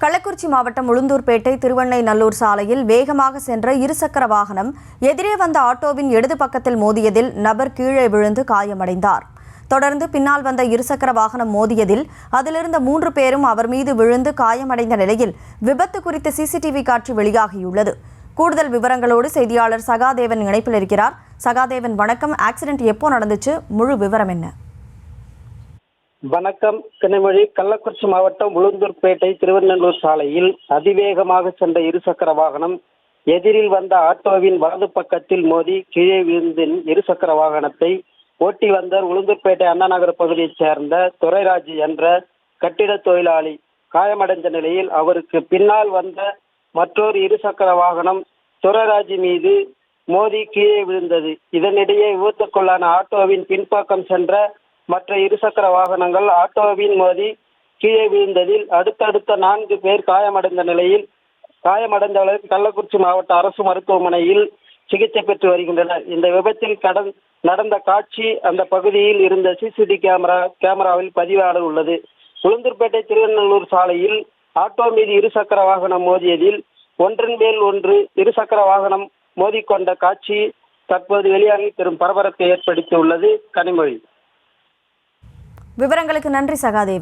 கள்ளக்குறிச்சி மாவட்டம் உளுந்தூர்பேட்டை திருவெண்ணெய்நல்லூர் சாலையில் வேகமாக சென்ற இருசக்கர வாகனம் எதிரே வந்த ஆட்டோவின் இடது பக்கத்தில் மோதியதில் நபர் கீழே விழுந்து காயமடைந்தார். தொடர்ந்து பின்னால் வந்த இருசக்கர வாகனம் மோதியதில் அதிலிருந்த 3 பேரும் அவர் மீது விழுந்து காயமடைந்த நிலையில் விபத்து குறித்த சிசிடிவி காட்சி வெளியாகியுள்ளது. கூடுதல் விவரங்களோடு செய்தியாளர் சகாதேவன் இணைப்பில் இருக்கிறார். சகாதேவன், வணக்கம். ஆக்சிடென்ட் எப்போ நடந்துச்சு? முழு விவரம் என்ன? வணக்கம் கனிமொழி. கள்ளக்குறிச்சி மாவட்டம் உளுந்தூர்பேட்டை திருவெண்ணெய்நல்லூர் சாலையில் அதிவேகமாக சென்ற இருசக்கர வாகனம் எதிரில் வந்த ஆட்டோவின் வலது பக்கத்தில் மோதி கீழே விழுந்த இருசக்கர வாகனத்தை ஓட்டி வந்த உளுந்தூர்பேட்டை அண்ணா நகர் பகுதியைச் சேர்ந்த துரைராஜ் என்ற கட்டிட தொழிலாளி காயமடைந்த நிலையில் அவருக்கு பின்னால் வந்த மற்றொரு இருசக்கர வாகனம் துரைராஜ் மீது மோதி கீழே விழுந்தது. இதனிடையே விபத்துக்குள்ளான ஆட்டோவின் பின்பக்கம் சென்ற மற்ற இருசக்கர வாகனங்கள் ஆட்டோவின் மோதி கீழே விழுந்ததில் அடுத்தடுத்த 4 பேர் காயமடைந்தவர்கள் கள்ளக்குறிச்சி மாவட்ட அரசு மருத்துவமனையில் சிகிச்சை பெற்று வருகின்றனர். இந்த விபத்தில் நடந்த காட்சி அந்த பகுதியில் இருந்த சிசிடிவி கேமராவில் பதிவாக உள்ளது. உளுந்தூர்பேட்டை திருவெண்ணெய்நல்லூர் சாலையில் ஆட்டோ மீது இருசக்கர வாகனம் மோதியதில் ஒன்றன் மேல் ஒன்று இருசக்கர வாகனம் மோதிக்கொண்ட காட்சி தற்போது வெளியாகி பெரும் பரபரப்பை ஏற்படுத்தியுள்ளது. கனிமொழி, விவரங்களுக்கு நன்றி சகாதேவன்.